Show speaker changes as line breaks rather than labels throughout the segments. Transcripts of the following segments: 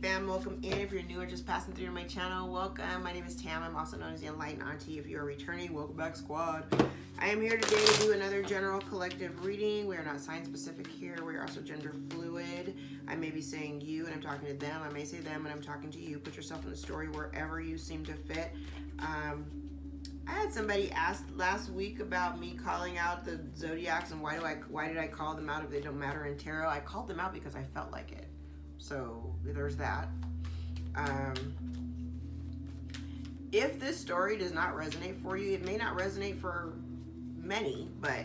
fam, welcome in. If you're new or just passing through my channel, welcome. My name is Tam. I'm also known as the Enlightened Auntie. If you're returning, welcome back, squad. I am here today to do another general collective reading. We are not sign specific here. We are also gender fluid. I may be saying you and I'm talking to them. I may say them and I'm talking to you. Put yourself in the story wherever you seem to fit. I had somebody ask last week about me calling out the zodiacs and why did I call them out if they don't matter in tarot. I called them out because I felt like it. So there's that. If this story does not resonate for you, it may not resonate for many, but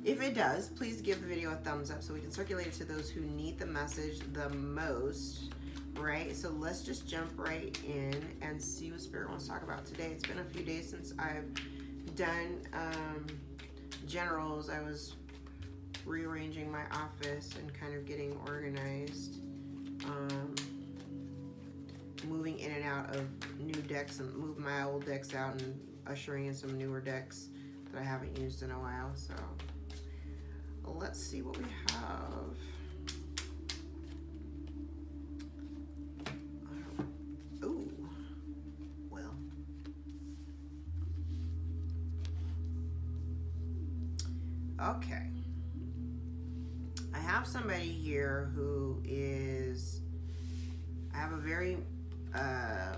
if it does, please give the video a thumbs up so we can circulate it to those who need the message the most. Right, so let's just jump right in and see what Spirit wants to talk about today. It's been a few days since I've done generals. I was rearranging my office and kind of getting organized, moving in and out of new decks and moving my old decks out and ushering in some newer decks that I haven't used in a while. So let's see what we have. Okay, I have somebody here who is, I have a very, I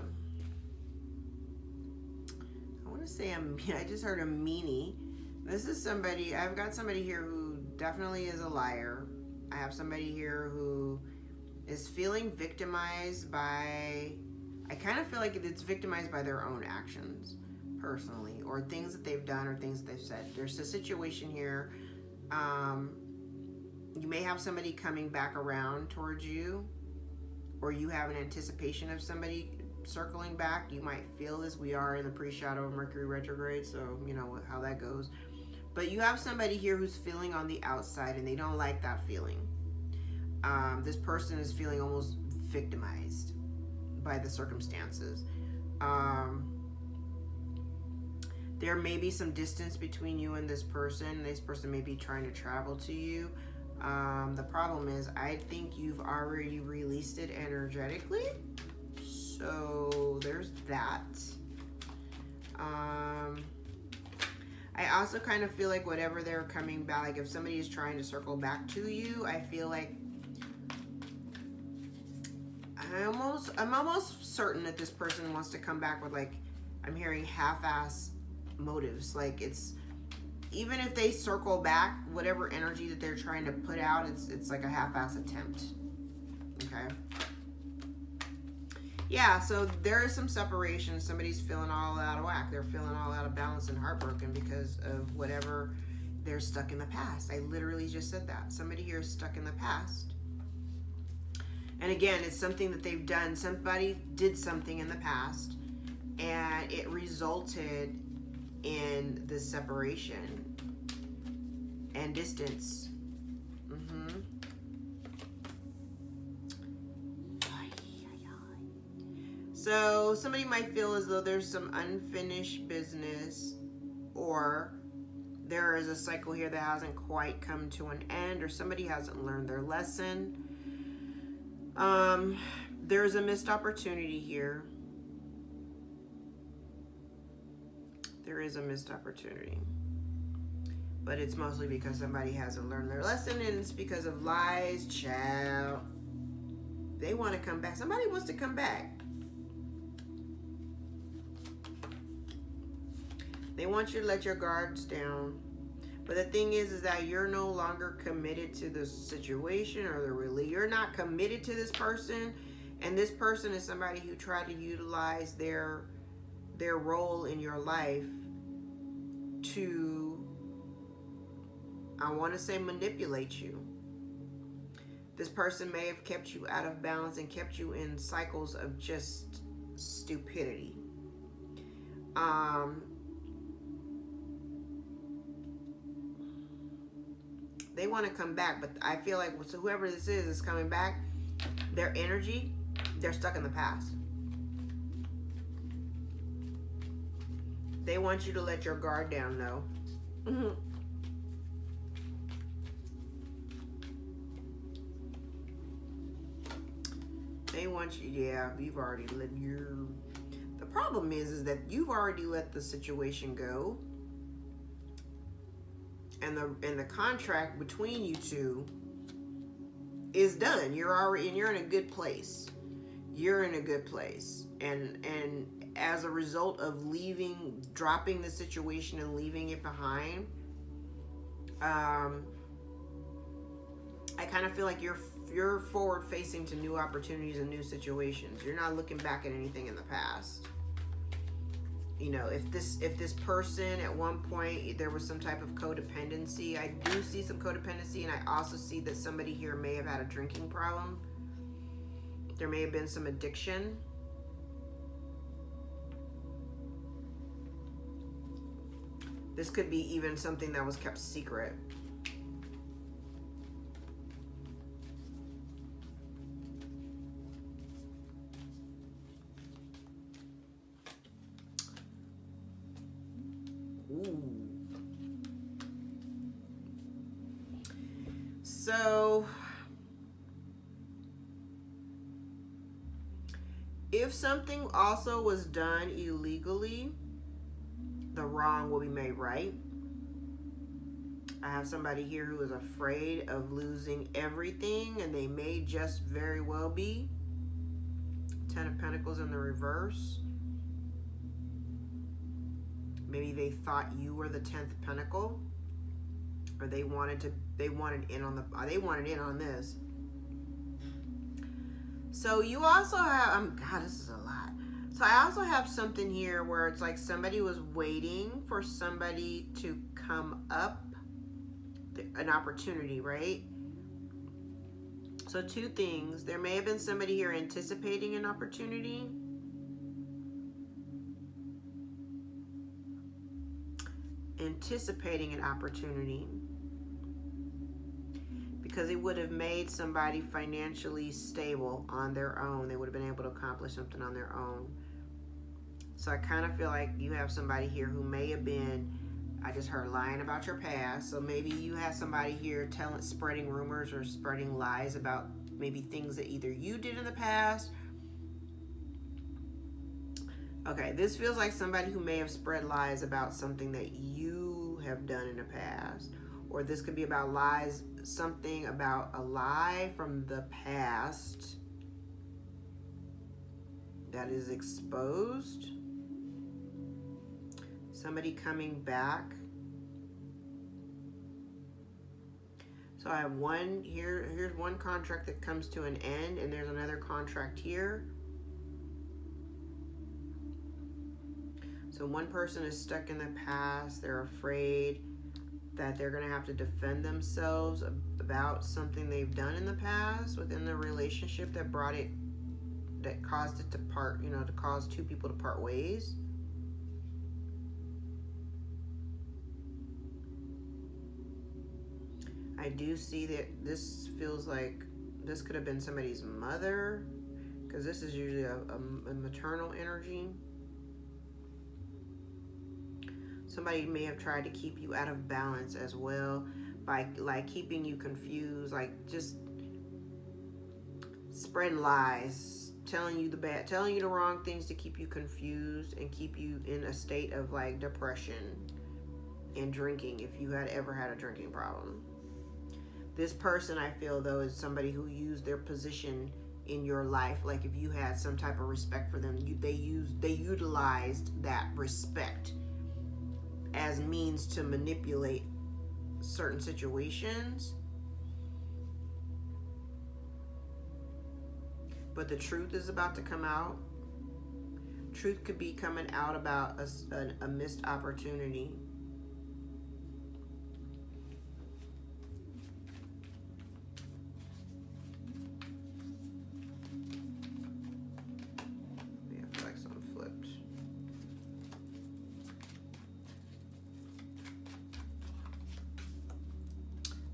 want to say, I just heard a meanie. This is somebody, I've got somebody here who definitely is a liar. I have somebody here who is feeling victimized by, I kind of feel like it's victimized by their own actions. Personally, or things that they've done or things that they've said. There's a situation here. You may have somebody coming back around towards you, or you have an anticipation of somebody circling back. You might feel this. We are in the pre-shadow of Mercury retrograde, so you know how that goes. But you have somebody here who's feeling on the outside and they don't like that feeling. This person is feeling almost victimized by the circumstances. There may be some distance between you and this person. This person may be trying to travel to you. The problem is, I think you've already released it energetically. So there's that. I also kind of feel like whatever they're coming back, like if somebody is trying to circle back to you, I feel like I'm almost certain that this person wants to come back with, like, I'm hearing half-ass motives. Like, it's, even if they circle back, whatever energy that they're trying to put out, it's like a half-ass attempt. Okay, yeah, so there is some separation. Somebody's feeling all out of whack. They're feeling all out of balance and heartbroken because of whatever, they're stuck in the past. I literally just said that. Somebody here is stuck in the past, and again, it's something that they've done. Somebody did something in the past and it resulted in the separation and distance. So somebody might feel as though there's some unfinished business, or there is a cycle here that hasn't quite come to an end, or somebody hasn't learned their lesson. There's a missed opportunity here. There is a missed opportunity, but it's mostly because somebody hasn't learned their lesson, and it's because of lies. Child, they want to come back. Somebody wants to come back. They want you to let your guards down, but the thing is that you're no longer committed to the situation or you're not committed to this person, and this person is somebody who tried to utilize their role in your life to, I want to say, manipulate you. This person may have kept you out of balance and kept you in cycles of just stupidity. They want to come back, but I feel like, so whoever this is coming back, their energy, they're stuck in the past. They want you to let your guard down, though. They may want you, yeah, you've already let your, the problem is that you've already let the situation go. And the contract between you two is done. You're already, and you're in a good place. You're in a good place. And as a result of dropping the situation and leaving it behind, I kind of feel like you're forward facing to new opportunities and new situations. You're not looking back at anything in the past. You know, if this person at one point there was some type of codependency, I do see some codependency, and I also see that somebody here may have had a drinking problem. There may have been some addiction. This could be even something that was kept secret. So, if something also was done illegally, the wrong will be made right. I have somebody here who is afraid of losing everything, and they may just very well be. 10 of Pentacles in the reverse. Maybe they thought you were the 10th Pentacle, or they wanted in on this. So you also have, God, this is a lot. So I also have something here where it's like somebody was waiting for somebody to come up, an opportunity, right? So two things. There may have been somebody here anticipating an opportunity. Because it would have made somebody financially stable on their own. They would have been able to accomplish something on their own. So I kind of feel like you have somebody here who may have been, I just heard, lying about your past. So maybe you have somebody here spreading rumors or spreading lies about maybe things that either you did in the past. Okay, this feels like somebody who may have spread lies about something that you have done in the past. Or this could be about lies, something about a lie from the past that is exposed. Somebody coming back. So I have one here. Here's one contract that comes to an end, and there's another contract here. So one person is stuck in the past. They're afraid that they're going to have to defend themselves about something they've done in the past within the relationship that caused it to part, to cause two people to part ways. I do see that this feels like this could have been somebody's mother, because this is usually a maternal energy. Somebody may have tried to keep you out of balance as well by like keeping you confused, like just spreading lies, telling you the wrong things to keep you confused and keep you in a state of like depression and drinking if you had ever had a drinking problem. This person, I feel though, is somebody who used their position in your life. Like if you had some type of respect for them, they utilized that respect as means to manipulate certain situations. But the truth is about to come out. Truth could be coming out about a missed opportunity.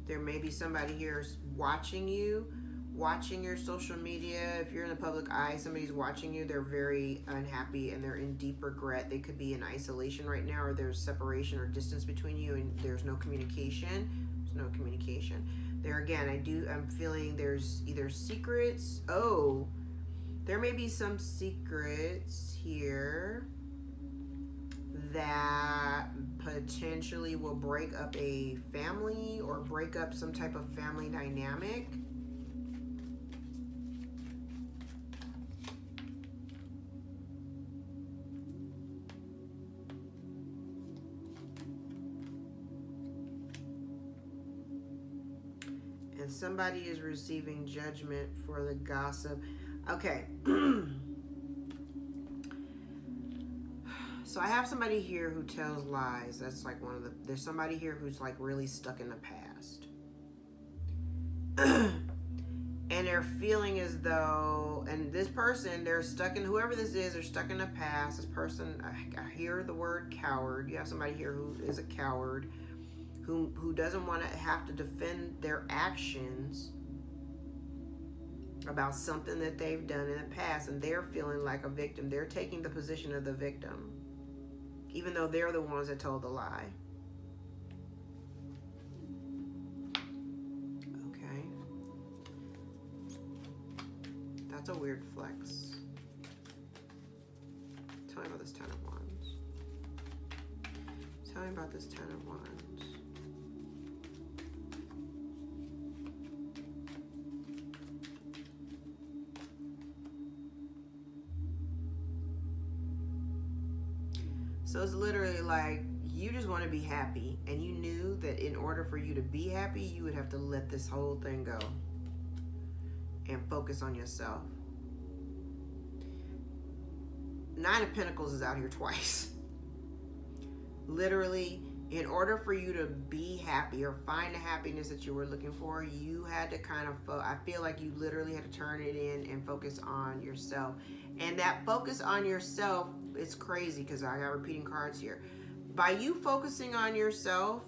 There may be somebody here watching your social media. If you're in the public eye, somebody's watching you. They're very unhappy and they're in deep regret. They could be in isolation right now, or there's separation or distance between you and there's no communication. There again, I'm feeling there's either secrets. Oh, There may be some secrets here that potentially will break up a family or break up some type of family dynamic. And somebody is receiving judgment for the gossip. Okay. So I have somebody here who tells lies. That's like one of the... There's somebody here who's like really stuck in the past. And they're feeling as though... And this person, they're stuck in... Whoever this is, they're stuck in the past. This person, I hear the word coward. You have somebody here who is a coward. Who doesn't want to have to defend their actions about something that they've done in the past, and they're feeling like a victim. They're taking the position of the victim, even though they're the ones that told the lie. Okay. That's a weird flex. Tell me about this 10 of Wands. Tell me about this 10 of Wands. So it's literally like you just want to be happy, and you knew that in order for you to be happy, you would have to let this whole thing go and focus on yourself. 9 of Pentacles is out here twice. Literally, in order for you to be happy or find the happiness that you were looking for, you had to kind of, I feel like you literally had to turn it in and focus on yourself. And that focus on yourself, it's crazy because I got repeating cards here. By you focusing on yourself,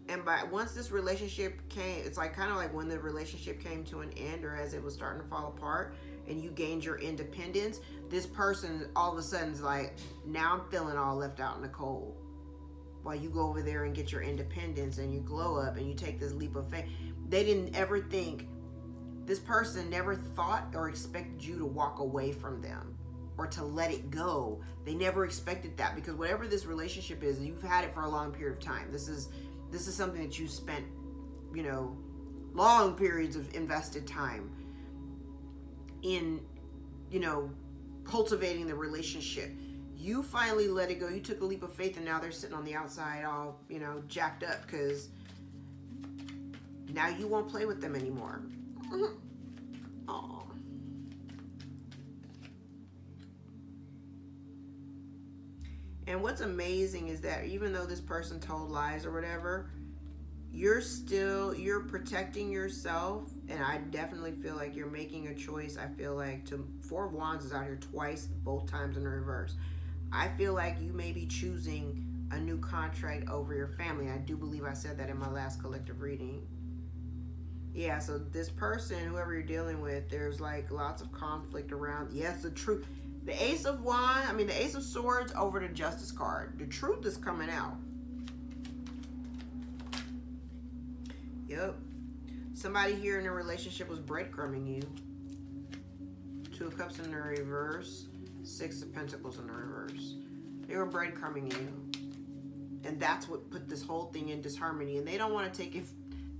and by once this relationship came, it's like kind of like when the relationship came to an end, or as it was starting to fall apart, and you gained your independence, this person all of a sudden is like, now I'm feeling all left out in the cold. While you go over there and get your independence and you glow up and you take this leap of faith. They didn't ever think, this person never thought or expected you to walk away from them or to let it go. They never expected that, because whatever this relationship is, you've had it for a long period of time. This is something that you spent, you know, long periods of invested time in, you know, cultivating the relationship. You finally let it go. You took a leap of faith, and now they're sitting on the outside all, you know, jacked up because now you won't play with them anymore. Aww. And what's amazing is that even though this person told lies or whatever, you're protecting yourself. And I definitely feel like you're making a choice. I feel like 4 of Wands is out here twice, both times in reverse. I feel like you may be choosing a new contract over your family. I do believe I said that in my last collective reading. Yeah, so this person, whoever you're dealing with, there's like lots of conflict around. Yes, the truth. The Ace of Wands, the Ace of Swords over the Justice card. The truth is coming out. Yep. Somebody here in a relationship was breadcrumbing you. 2 of Cups in the reverse. 6 of Pentacles in the reverse. They were breadcrumbing you. And that's what put this whole thing in disharmony. And they don't want to take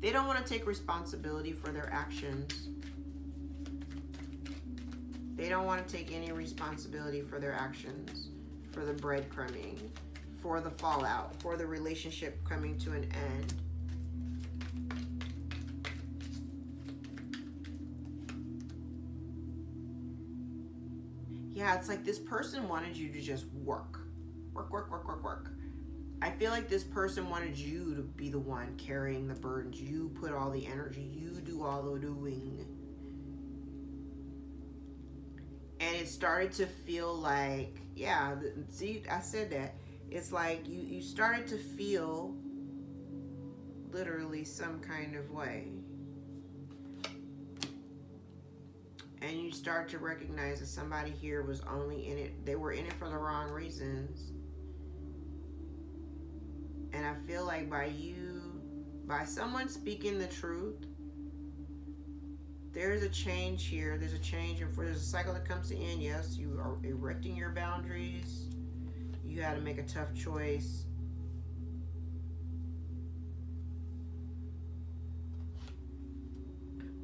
they don't want to take responsibility for their actions. They don't want to take any responsibility for their actions, for the breadcrumbing, for the fallout, for the relationship coming to an end. Yeah, it's like this person wanted you to just work. Work, work, work, work, work. I feel like this person wanted you to be the one carrying the burdens. You put all the energy. You do all the doing. And it started to feel like, yeah, see, I said that. It's like you started to feel literally some kind of way. And you start to recognize that somebody here was only in it, they were in it for the wrong reasons. And I feel like by someone speaking the truth, There's a change here. There's a change, and there's a cycle that comes to end. Yes, you are erecting your boundaries. You got to make a tough choice.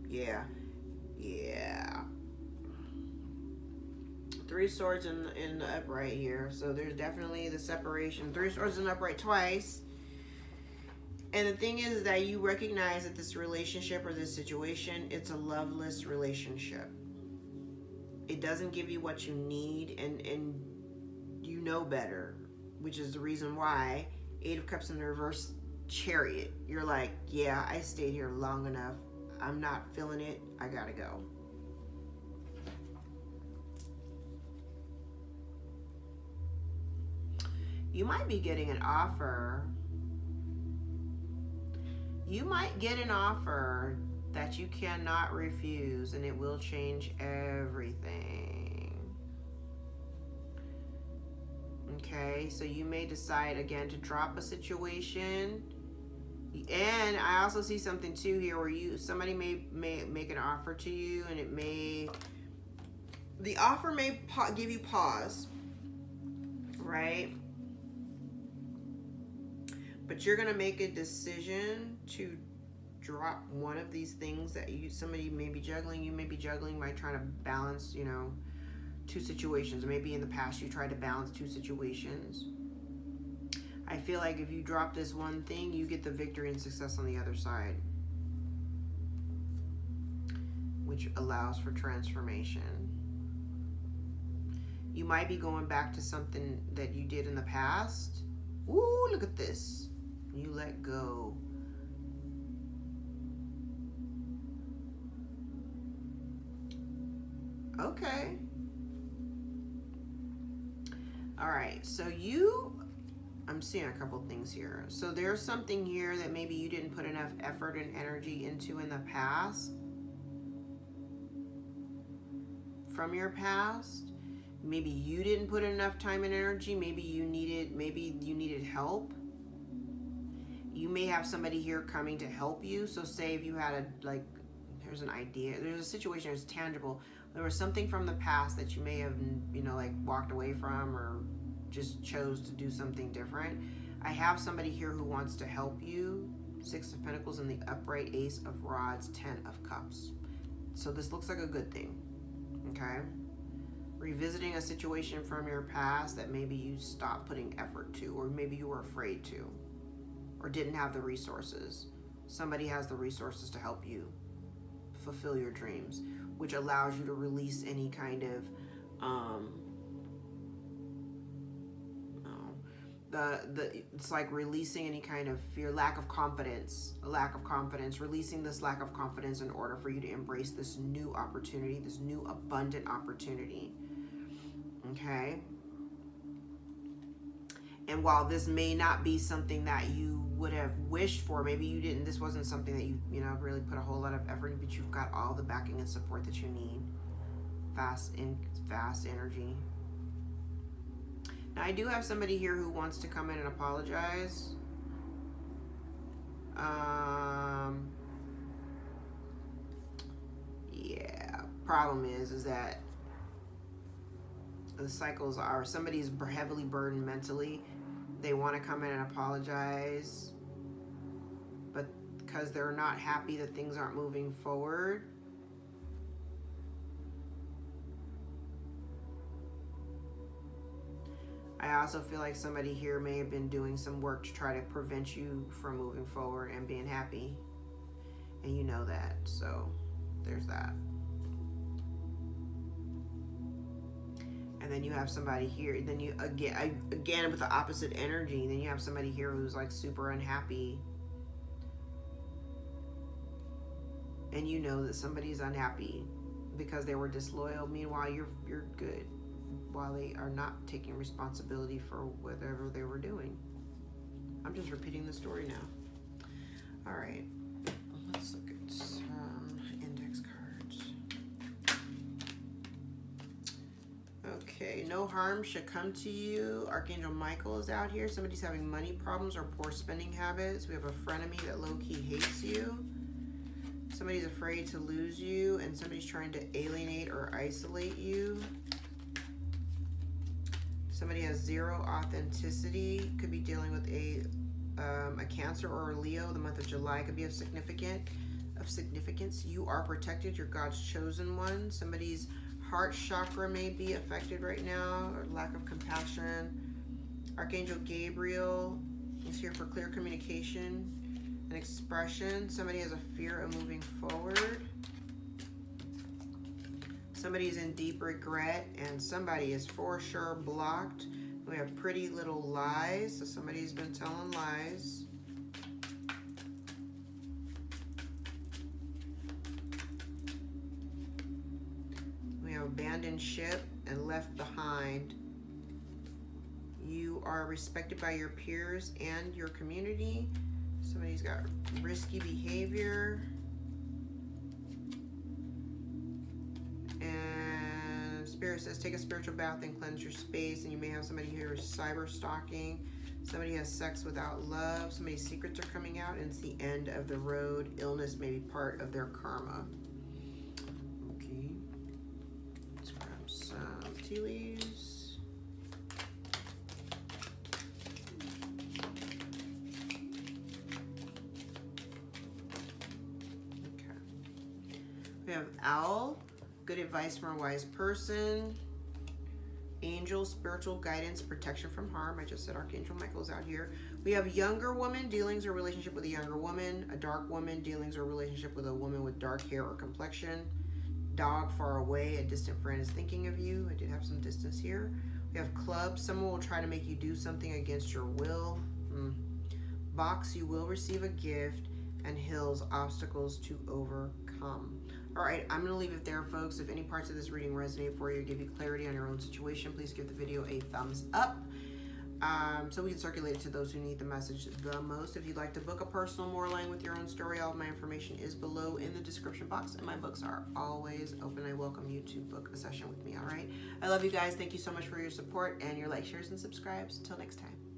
Yeah. Three swords in the upright here. So there's definitely the separation. Three swords in the upright twice. And the thing is that you recognize that this relationship or this situation, it's a loveless relationship. It doesn't give you what you need, and you know better, which is the reason why Eight of Cups in the reverse, Chariot. You're like, yeah, I stayed here long enough. I'm not feeling it. I gotta go. You might be getting an offer. You might get an offer that you cannot refuse, and it will change everything. Okay, so you may decide again to drop a situation. And I also see something too here where somebody may make an offer to you, and the offer may give you pause, right? But you're gonna make a decision to drop one of these things that somebody may be juggling. You may be juggling by trying to balance, two situations. Maybe in the past you tried to balance two situations. I feel like if you drop this one thing, you get the victory and success on the other side, which allows for transformation. You might be going back to something that you did in the past. Ooh, look at this. You let go. Okay. All right, so I'm seeing a couple things here. So there's something here that maybe you didn't put enough effort and energy into in the past, from your past. Maybe you didn't put enough time and energy. Maybe you needed help. You may have somebody here coming to help you. So say if you had there's an idea, there's a situation that's tangible. There was something from the past that you may have, walked away from or just chose to do something different. I have somebody here who wants to help you. Six of Pentacles in the upright, Ace of Rods, 10 of Cups. So this looks like a good thing, okay? Revisiting a situation from your past that maybe you stopped putting effort to, or maybe you were afraid to, or didn't have the resources. Somebody has the resources to help you fulfill your dreams, which allows you to release any kind of it's like releasing any kind of fear, lack of confidence, releasing this lack of confidence in order for you to embrace this new opportunity, this new abundant opportunity. Okay. And while this may not be something that you would have wished for, maybe this wasn't something that you really put a whole lot of effort in, but you've got all the backing and support that you need. Fast energy. Now I do have somebody here who wants to come in and apologize. Yeah, problem is that the cycles are, somebody's heavily burdened mentally. They want to come in and apologize, but because they're not happy that things aren't moving forward, I also feel like somebody here may have been doing some work to try to prevent you from moving forward and being happy, and you know that, so there's that. And then you have somebody here, then you again with the opposite energy, then you have somebody here who's like super unhappy, and you know that somebody's unhappy because they were disloyal. Meanwhile, you're good, while they are not taking responsibility for whatever they were doing. I'm just repeating the story now. All right, let's look at some index cards. Okay, no harm should come to you. Archangel Michael is out here. Somebody's having money problems or poor spending habits. We have a frenemy that low-key hates you. Somebody's afraid to lose you, and somebody's trying to alienate or isolate you. Somebody has zero authenticity. Could be dealing with a Cancer or a Leo. The month of July could be of significance. You are protected. You're God's chosen one. Somebody's heart chakra may be affected right now, or lack of compassion. Archangel Gabriel is here for clear communication and expression. Somebody has a fear of moving forward. Somebody's in deep regret, and somebody is for sure blocked. We have pretty little lies, so somebody's been telling lies. We have abandoned ship and left behind. You are respected by your peers and your community. Somebody's got risky behavior. And Spirit says, take a spiritual bath and cleanse your space. And you may have somebody here who's cyber stalking. Somebody has sex without love. Somebody's secrets are coming out, and it's the end of the road. Illness may be part of their karma. Okay. Let's grab some tea leaves. We have Owl, good advice from a wise person. Angel, spiritual guidance, protection from harm. I just said Archangel Michael's out here. We have younger woman, dealings or relationship with a younger woman. A dark woman, dealings or relationship with a woman with dark hair or complexion. Dog, far away, a distant friend is thinking of you. I did have some distance here. We have club, someone will try to make you do something against your will. Box, you will receive a gift. And hills, obstacles to overcome. All right, I'm going to leave it there, folks. If any parts of this reading resonate for you, give you clarity on your own situation, please give the video a thumbs up so we can circulate it to those who need the message the most. If you'd like to book a personal more line with your own story, all of my information is below in the description box, and my books are always open. I welcome you to book a session with me, all right? I love you guys. Thank you so much for your support and your likes, shares, and subscribes. Until next time.